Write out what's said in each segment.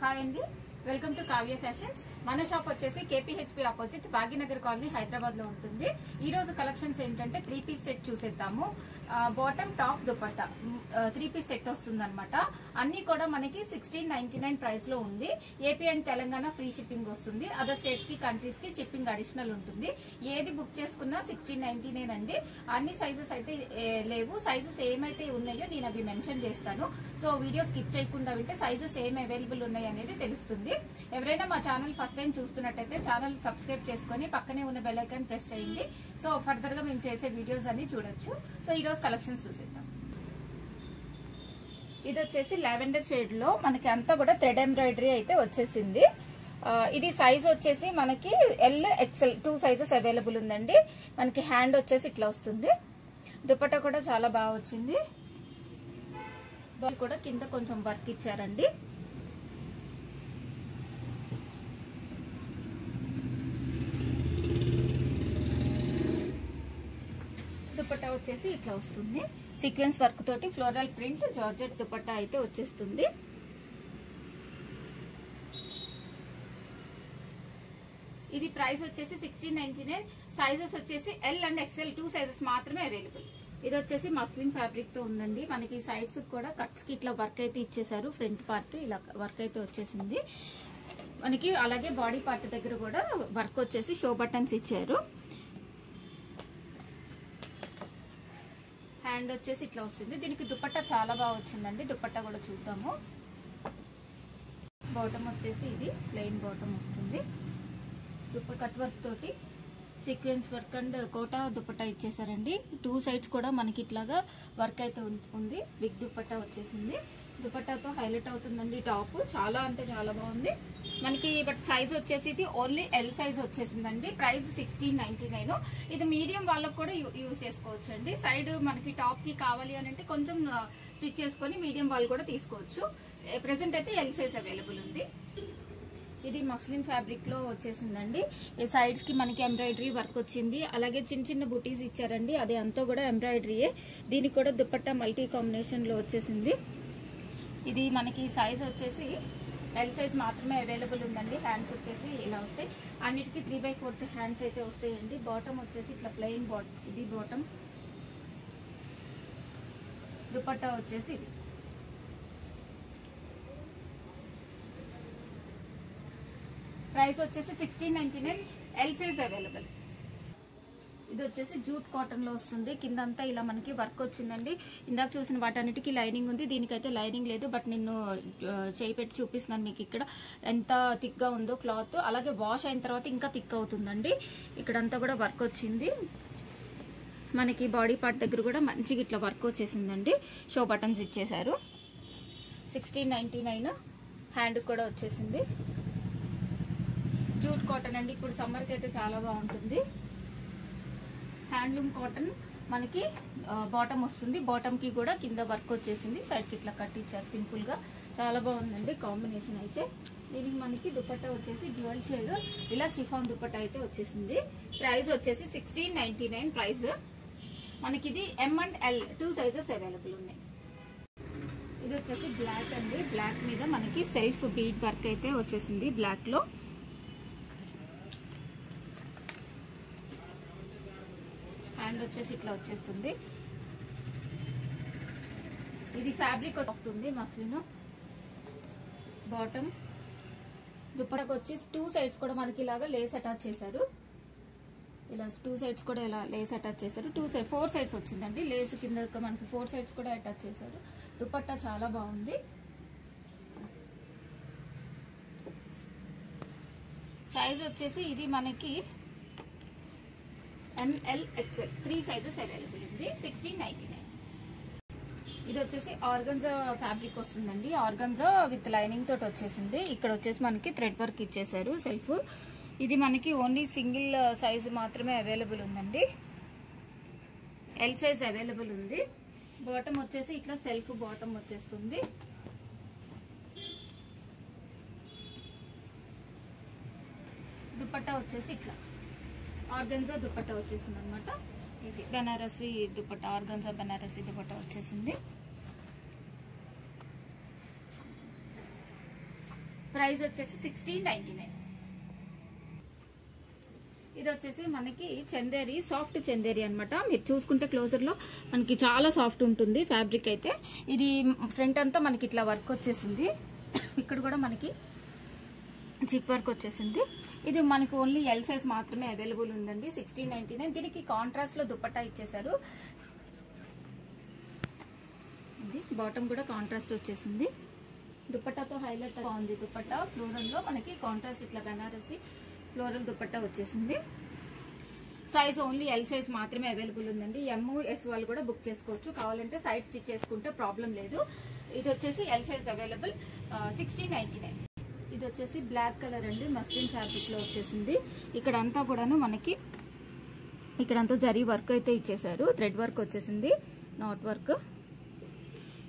Hi అండి, welcome to Kavya fashions. మన shop వచ్చేసి KPHB opposite Bhagyanagar colony Hyderabad లో ఉంటుంది. ఈ రోజు కలెక్షన్స్ ఏంటంటే 3 పీస్ సెట్ చూసేద్దాము. Bottom top dupatta 3 piece set వస్తుంది అనమాట. అన్ని కూడా మనకి 1699 ప్రైస్ లో ఉంది. AP and Telangana free shipping వస్తుంది. అదర్ స్టేట్స్ కి కంట్రీస్ కి షిప్పింగ్ అడిషనల్ ఉంటుంది. ఏది బుక్ చేసుకున్నా 1699 అండి. అన్ని సైజెస్ అయితే లేవు. సైజెస్ ఏమైతే ఉన్నాయో నేను అవి మెన్షన్ చేస్తాను. సో వీడియో స్కిప్ చేయకుండా వింటే సైజెస్ ఏం అవైలబుల్ ఉన్నాయి అనేది తెలుస్తుంది. ఎవరైనా మా ఛానల్ ఫస్ట్ టైం చూస్తున్నట్టయితే ఛానల్ సబ్స్క్రైబ్ చేసుకుని పక్కనే ఉన్న బెల్ ఐకాన్ ప్రెస్ చేయండి. సో ఫర్దర్ గా మేము చేసే వీడియోస్ అన్ని చూడొచ్చు. సో ఈ రోజు కలెక్షన్స్ చూసేద్దాం. ఇది వచ్చేసి లావెండర్ షేడ్ లో మనకి అంతా కూడా థ్రెడ్ ఎంబ్రాయిడరీ అయితే వచ్చేసింది. ఇది సైజ్ వచ్చేసి మనకి ఎల్ ఎక్సెల్ 2 సైజెస్ అవైలబుల్ ఉందండి. మనకి హ్యాండ్ వచ్చేసి ఇట్లా వస్తుంది. దుపట్టా కూడా చాలా బాగా వచ్చింది. కూడా కింద కొంచెం వర్క్ ఇచ్చారండి. దుపట్టా వచ్చేసి ఇట్లా వస్తుంది. సీక్వెన్స్ వర్క్ తోటి ఫ్లోరల్ ప్రింట్ జార్జెట్ దుపట్టా అయితే వచ్చేస్తుంది. ఇది ప్రైస్ వచ్చేసి 1699. సైజెస్ వచ్చేసి ఎల్ అండ్ ఎక్స్ఎల్ 2 సైజెస్ మాత్రమే అవైలబుల్. ఇది వచ్చేసి మస్లిన్ ఫ్యాబ్రిక్ తో ఉందండి. మనకి సైడ్స్ కూడా కట్స్ కి ఇట్లా వర్క్ అయితే ఇచ్చేసారు. ఫ్రంట్ పార్ట్ ఇలా వర్క్ అయితే వచ్చేసింది మనకి. అలాగే బాడీ పార్ట్ దగ్గర కూడా వర్క్ వచ్చేసి షో బటన్స్ ఇచ్చారు. హ్యాండ్ వచ్చేసి ఇట్లా వస్తుంది. దీనికి దుపట్టా చాలా బాగా వచ్చిందండి. దుపట్టా కూడా చూద్దాము. బాటమ్ వచ్చేసి ఇది ప్లెయిన్ బాటమ్ వస్తుంది. కట్ వర్క్ తోటి sequence work and Kota dupatta ఇచ్చేసారండి. 2 సైడ్స్ కూడా మనకి ఇట్లాగా వర్క్ అయితే ఉంది. బిగ్ దుపట్టా వచ్చేసింది. దుపట్టాతో హైలైట్ అవుతుందండి టాప్. చాలా అంటే చాలా బాగుంది మనకి. బట్ సైజ్ వచ్చేసి ఇది ఓన్లీ ఎల్ సైజ్ వచ్చేసిందండి. ప్రైస్ 1699. ఇది మీడియం వాళ్ళకు కూడా యూజ్ చేసుకోవచ్చు అండి. సైడ్ మనకి టాప్ కి కావాలి అని అంటే కొంచెం స్టిచ్ చేసుకుని మీడియం వాళ్ళు కూడా తీసుకోవచ్చు. ప్రెసెంట్ అయితే ఎల్ సైజ్ అవైలబుల్ ఉంది. ఇది మస్లిన్ ఫ్యాబ్రిక్ లో వచ్చేసిందండి. ఈ సైడ్స్ కి మనకి ఎంబ్రాయిడరీ వర్క్ వచ్చింది. అలాగే చిన్న చిన్న బుటీస్ ఇచ్చారండి. అది అంతా కూడా ఎంబ్రాయిడరీయే. దీనికి కూడా దుపట్టా మల్టీ కాంబినేషన్ లో వచ్చేసింది. ఇది మనకి సైజ్ వచ్చేసి ఎల్ సైజ్ మాత్రమే అవైలబుల్ ఉందండి. హ్యాండ్స్ వచ్చేసి ఇలా వస్తాయి. అన్నిటికీ 3/4 హ్యాండ్స్ అయితే వస్తాయండి. బాటమ్ వచ్చేసి ఇట్లా ప్లెయిన్ ఇది బాటమ్. దుపట్టా వచ్చేసి ఇది. ప్రైస్ వచ్చేసి 1699. L size available. ఇది వచ్చేసి జూట్ కాటన్ లో వస్తుంది. కిందంతా ఇలా మనకి వర్క్ వచ్చిందండి. ఇందాక చూసిన వాటన్నిటికీ లైనింగ్ ఉంది. దీనికైతే లైనింగ్ లేదు. బట్ నేను చేయి పెట్టి చూపిస్తున్నాను మీకు ఇక్కడ ఎంత థిక్ గా ఉందో క్లాత్. అలాగే వాష్ అయిన తర్వాత ఇంకా థిక్ అవుతుందండి. ఇక్కడంతా కూడా వర్క్ వచ్చింది. మనకి బాడీ పార్ట్ దగ్గర కూడా మంచిగా ఇట్లా వర్క్ వచ్చేసిందండి. షో బటన్స్ ఇచ్చేసారు. 1699. హ్యాండ్ కూడా వచ్చేసింది. జూట్ కాటన్ అండి. ఇప్పుడు సమ్మర్ కి అయితే చాలా బాగుంటుంది. హ్యాండ్లూమ్ కాటన్ మనకి బాటమ్ వస్తుంది. బాటమ్ కి కూడా కింద వర్క్ వచ్చేసింది. సైడ్ కి ఇట్లా కట్ ఇచ్చారు సింపుల్ గా. చాలా బాగుందండి కాంబినేషన్ అయితే. దీనికి మనకి దుపట్టా వచ్చేసి డ్యూయల్ షేడ్ ఇలా షిఫాన్ దుపట్టా అయితే వచ్చేసింది. ప్రైస్ వచ్చేసి 1699 ప్రైస్. మనకి ఇది M and L 2 sizes available ఉన్నాయి. ఇది వచ్చేసి బ్లాక్ అండి. బ్లాక్ మీద మనకి సెల్ఫ్ బీడ్ వర్క్ అయితే వచ్చేసింది బ్లాక్ లో. హ్యాండ్ వచ్చేసి ఇట్లా వచ్చేస్తుంది. ఇది ఫ్యాబ్రిక్ వస్తుంది మస్లిన్. బాటమ్ దుపట్టాకు వచ్చి 2 సైడ్స్ కూడా మనకి ఇలాగా లేస్ అటాచ్ చేశారు. ఇలా 2 సైడ్స్ కూడా ఇలా లేస్ అటాచ్ చేశారు. 4 సైడ్స్ వచ్చిందండి. లేస్ కింద మనకి 4 సైడ్స్ కూడా అటాచ్ చేశారు. దుపట్టా చాలా బాగుంది. సైజ్ వచ్చేసి ఇది మనకి ఎంఎల్ ఎక్స్ఎల్ 3 సైజెస్ అవైలబుల్ ఉంది. 1699. ఇది వచ్చేసి ఆర్గంజా ఫ్యాబ్రిక్ వస్తుందండి. ఆర్గంజా విత్ లైనింగ్ తోటి వచ్చేసింది. ఇక్కడ వచ్చేసి మనకి థ్రెడ్ వర్క్ ఇచ్చేసారు సెల్ఫ్. ఇది మనకి ఓన్లీ సింగిల్ సైజ్ మాత్రమే అవైలబుల్ ఉందండి. ఎల్ సైజ్ అవైలబుల్ ఉంది. బాటమ్ వచ్చేసి ఇట్లా సెల్ఫ్ బాటమ్ వచ్చేస్తుంది. దుపట్టా వచ్చేసి ఇట్లా ఆర్గంజా దుపట్టా వచ్చేసింది అనమాట. ఇది బెనారసి దుపట్టా, ఆర్గంజా బెనారసి దుపట్టా వచ్చేసింది. ప్రైస్ వచ్చేసి 1699. ఇది వచ్చేసి మనకి చందేరి, సాఫ్ట్ చందేరి అన్నమాట. మీరు చూసుకుంటే క్లోజర్ లో మనకి చాలా సాఫ్ట్ ఉంటుంది ఫ్యాబ్రిక్ అయితే. ఇది ఫ్రంట్ అంతా మనకి ఇట్లా వర్క్ వచ్చేసింది, ఇక్కడ కూడా మనకి జిప్ వర్క్ వచ్చేసింది. ఇది మనకు ఓన్లీ ఎల్ సైజ్ మాత్రమే అవైలబుల్ ఉందండి. 1699. దీనికి కాంట్రాస్ట్ లో దుపట్టా ఇచ్చేసారు. ఇది బాటమ్ కూడా కాంట్రాస్ట్ వచ్చేసింది. దుపట్టాతో హైలైట్ బాగుంది. దుపట్టా ఫ్లోరల్ లో మనకి కాంట్రాస్ట్ ఇట్లా బెనారసి ఫ్లోరల్ దుపట్టా వచ్చేసింది. సైజ్ ఓన్లీ ఎల్ సైజ్ మాత్రమే అవైలబుల్ ఉందండి. ఎమ్ ఎస్ వాళ్ళు కూడా బుక్ చేసుకోవచ్చు. కావాలంటే సైడ్ స్టిచ్ చేసుకుంటే ప్రాబ్లం లేదు. ఇది వచ్చేసి ఎల్ సైజ్ అవైలబుల్ 1699. ఇది వచ్చేసి బ్లాక్ కలర్ అండి, మస్లిన్ ఫ్యాబ్రిక్ లో వచ్చేసింది. ఇక్కడ అంతా కూడాను మనకి ఇక్కడంతా జరీ వర్క్ అయితే ఇచ్చేసారు. థ్రెడ్ వర్క్ వచ్చేసింది, నాట్ వర్క్.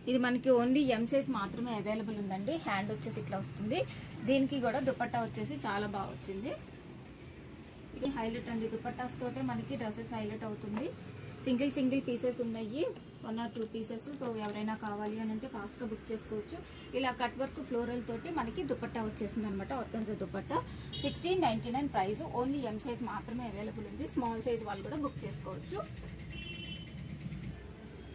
ఇది మనకి ఓన్లీ ఎం సైజ్ మాత్రమే అవైలబుల్ ఉందండి. హ్యాండ్ వచ్చేసి ఇట్లా వస్తుంది. దీనికి కూడా దుపట్టా వచ్చేసి చాలా బాగా వచ్చింది. ఇది హైలైట్ అండి. దుపట్టాస్ తోటే మనకి డ్రెస్సెస్ హైలైట్ అవుతుంది. సింగిల్ పీసెస్ ఉన్నాయి, 1 or 2 పీసెస్. సో ఎవరైనా కావాలి అని అంటే ఫాస్ట్ గా బుక్ చేసుకోవచ్చు. ఇలా కట్ వర్క్ ఫ్లోరల్ తోటి మనకి దుపట్టా వచ్చేసింది అనమాట. Organza dupatta 1699 price. Only M size మాత్రమే అవైలబుల్ ఉంది. స్మాల్ సైజ్ వాళ్ళు కూడా బుక్ చేసుకోవచ్చు.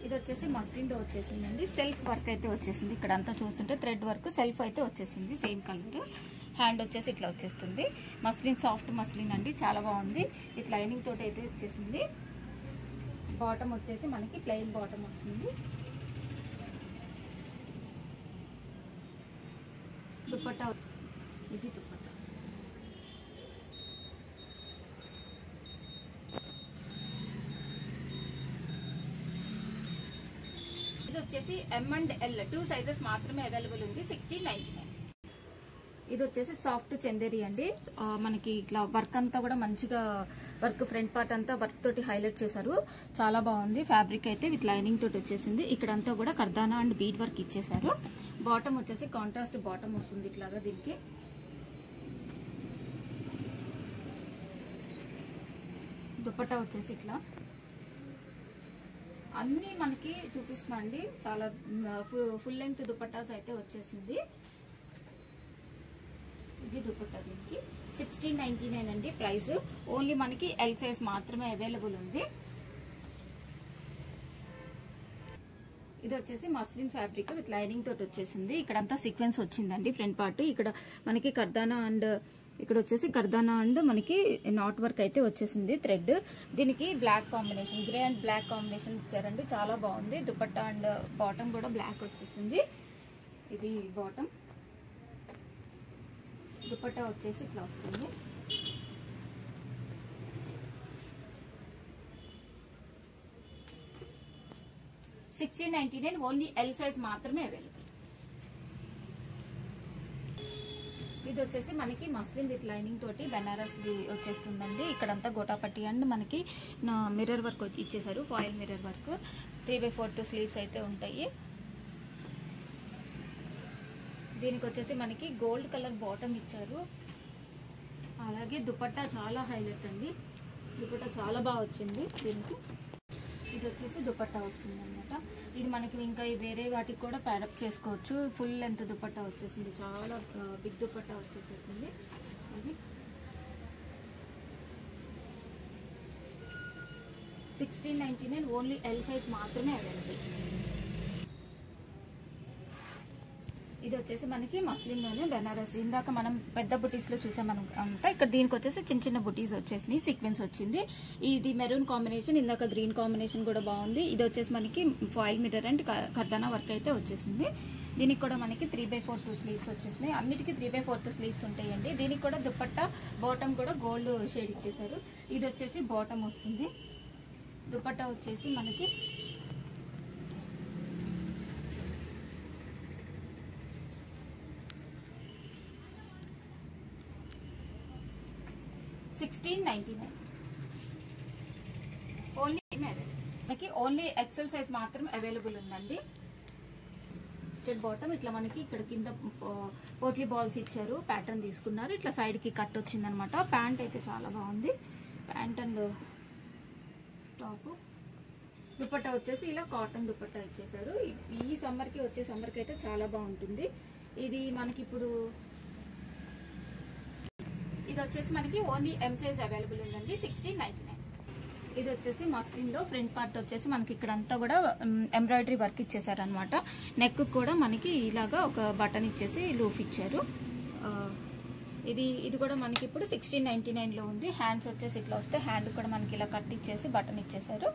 ఇది వచ్చేసి మస్లిన్ లో వచ్చేసిందండి. సెల్ఫ్ వర్క్ అయితే వచ్చేసింది. ఇక్కడ అంతా చూస్తుంటే థ్రెడ్ వర్క్ సెల్ఫ్ అయితే వచ్చేసింది, సేమ్ కలర్. హ్యాండ్ వచ్చేసి ఇట్లా వచ్చేస్తుంది. మస్లిన్, సాఫ్ట్ మస్లిన్ అండి, చాలా బాగుంది. ఇట్లా లైనింగ్ తోటి అయితే వచ్చేసింది. బాటమ్ వచ్చేసి మనకి ప్లెయిన్ బాటమ్ వస్తుంది. దుపట్టా ఇది దుపట్టా. ఇది వచ్చేసి ఎం అండ్ ఎల్ 2 సైజెస్ మాత్రమే అవైలబుల్ ఉంది. 1699. ఇది వచ్చేసి సాఫ్ట్ చందేరి అండి. మనకి ఇట్లా వర్క్ అంతా కూడా మంచిగా వర్క్, ఫ్రంట్ పార్ట్ అంతా వర్క్ తోటి హైలైట్ చేశారు. చాలా బాగుంది. ఫ్యాబ్రిక్ అయితే విత్ లైనింగ్ తోటి వచ్చేసింది. ఇక్కడంతా కూడా కర్దానా అండ్ బీడ్ వర్క్ ఇచ్చేసారు. బాటమ్ వచ్చేసి కాంట్రాస్ట్ బాటమ్ వస్తుంది ఇట్లాగా. దీనికి దుపట్టా వచ్చేసి ఇట్లా అన్ని మనకి చూపిస్తున్నా అండి. చాలా ఫుల్ లెంగ్త్ దుపట్టాస్ అయితే వచ్చేసింది. ఇది దుపట్టా. దీనికి 1699 అండి ప్రైస్. ఓన్లీ మనకి ఎల్ సైజ్ మాత్రమే అవైలబుల్ ఉంది. ఇది వచ్చేసి మస్లిన్ ఫ్యాబ్రిక్ విత్ లైనింగ్ తోటి వచ్చేసింది. ఇక్కడంతా సీక్వెన్స్ వచ్చిందండి ఫ్రంట్ పార్ట్. ఇక్కడ మనకి కర్దానా అండ్ ఇక్కడ వచ్చేసి కర్దానా అండ్ మనకి నాట్ వర్క్ అయితే వచ్చేసింది థ్రెడ్. దీనికి black combination, grey and black combination ఇచ్చారండి, చాలా బాగుంది. దుపట్టా అండ్ బాటమ్ కూడా బ్లాక్ వచ్చేసింది. ఇది బాటమ్. దుపట్టా వచ్చేసి ఇట్లా వస్తుంది. $1699 ఓన్లీ ఎల్ సైజ్ మాత్రమే అవైలబుల్. ఇది వచ్చేసి మనకి మస్లిన్ విత్ లైనింగ్ తోటి బెనారస్ వచ్చేస్తుందండి. ఇక్కడంతా గోటాపట్టి అండ్ మనకి మిర్రర్ వర్క్ ఇచ్చేసారు, ఫాయిల్ మిర్రర్ వర్క్. 3/4 స్లీవ్స్ అయితే ఉంటాయి. దీనికి వచ్చేసి మనకి గోల్డ్ కలర్ బాటమ్ ఇచ్చారు. అలాగే దుపట్టా చాలా హైలైట్ అండి. దుపట్టా చాలా బాగా వచ్చింది దీనికి. ఇది వచ్చేసి దుపట్టా వస్తుంది అనమాట. ఇది మనకి ఇంకా వేరే వాటికి కూడా ప్యారప్ చేసుకోవచ్చు. ఫుల్ లెంత్ దుపట్టా వచ్చేసింది, చాలా బిగ్ దుపట్టా వచ్చేసేసింది. ఇది 1699 ఓన్లీ ఎల్ సైజ్ మాత్రమే అవైలబుల్. ఇది వచ్చేసి మనకి మస్లిన్ లోనే బెనారస్. ఇందాక మనం పెద్ద బుటీస్ లో చూసామనుకుంటా. ఇక్కడ దీనికి వచ్చేసి చిన్న చిన్న బుటీస్ వచ్చేసినాయి, సీక్వెన్స్ వచ్చింది. ఇది మెరూన్ కాంబినేషన్, ఇందాక గ్రీన్ కాంబినేషన్ కూడా బాగుంది. ఇది వచ్చేసి మనకి ఫాయిల్ మిర్రర్ అండ్ కర్దానా వర్క్ అయితే వచ్చేసింది. దీనికి కూడా మనకి 3/4 స్లీవ్స్ వచ్చేసినాయి. అన్నిటికీ 3/4 స్లీవ్స్ ఉంటాయండి. దీనికి కూడా దుపట్టా బాటమ్ కూడా గోల్డ్ షేడ్ ఇచ్చేసారు. ఇది వచ్చేసి బాటమ్ వస్తుంది. దుపట్టా వచ్చేసి మనకి $1699 ఓన్లీ. మనకి ఓన్లీ ఎక్సెల్ సైజ్ మాత్రం అవైలబుల్ ఉందండి. స్ట్రెట్ బాటమ్ ఇట్లా మనకి ఇక్కడ కింద పోట్లీ బాల్స్ ఇచ్చారు, ప్యాటర్న్ తీసుకున్నారు. ఇట్లా సైడ్ కి కట్ వచ్చింది అనమాట. ప్యాంట్ అయితే చాలా బాగుంది. Pant and top. దుపట్టా వచ్చేసి ఇలా కాటన్ దుపట్టా ఇచ్చేసారు. ఈ సమ్మర్ కి వచ్చే సమ్మర్ కి అయితే చాలా బాగుంటుంది. ఇది మనకి ఇప్పుడు ఇది వచ్చేసి మనకి ఓన్లీ ఎం సైజ్ అవైలబుల్ ఉందండి 1699. ఇది వచ్చేసి మస్లిన్ లో ఫ్రంట్ పార్ట్ వచ్చేసి మనకి ఇక్కడ అంతా కూడా ఎంబ్రాయిడరీ వర్క్ ఇచ్చేసారనమాట. నెక్ కూడా మనకి ఇలాగా ఒక బటన్ ఇచ్చేసి లూఫ్ ఇచ్చారు. ఇది కూడా మనకి ఇప్పుడు 1699 లో ఉంది. హ్యాండ్స్ వచ్చేసి ఇట్లా వస్తే హ్యాండ్ కూడా మనకి ఇలా కట్ ఇచ్చేసి బటన్ ఇచ్చేసారు.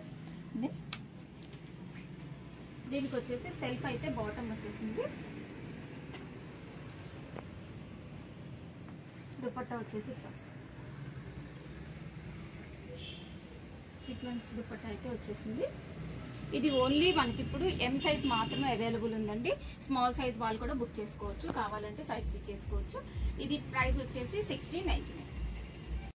దీనికి వచ్చేసి సెల్ఫ్ అయితే బాటమ్ వచ్చేసింది. దుపట్టా వచ్చేసి సీక్వెన్స్ దుపట్టా అయితే వచ్చేసింది. ఇది ఓన్లీ మనకి ఇప్పుడు ఎం సైజ్ మాత్రమే అవైలబుల్ ఉందండి. స్మాల్ సైజ్ వాళ్ళు కూడా బుక్ చేసుకోవచ్చు, కావాలంటే సైజ్ స్టిచ్ చేసుకోవచ్చు. ఇది ప్రైస్ వచ్చేసి 1699.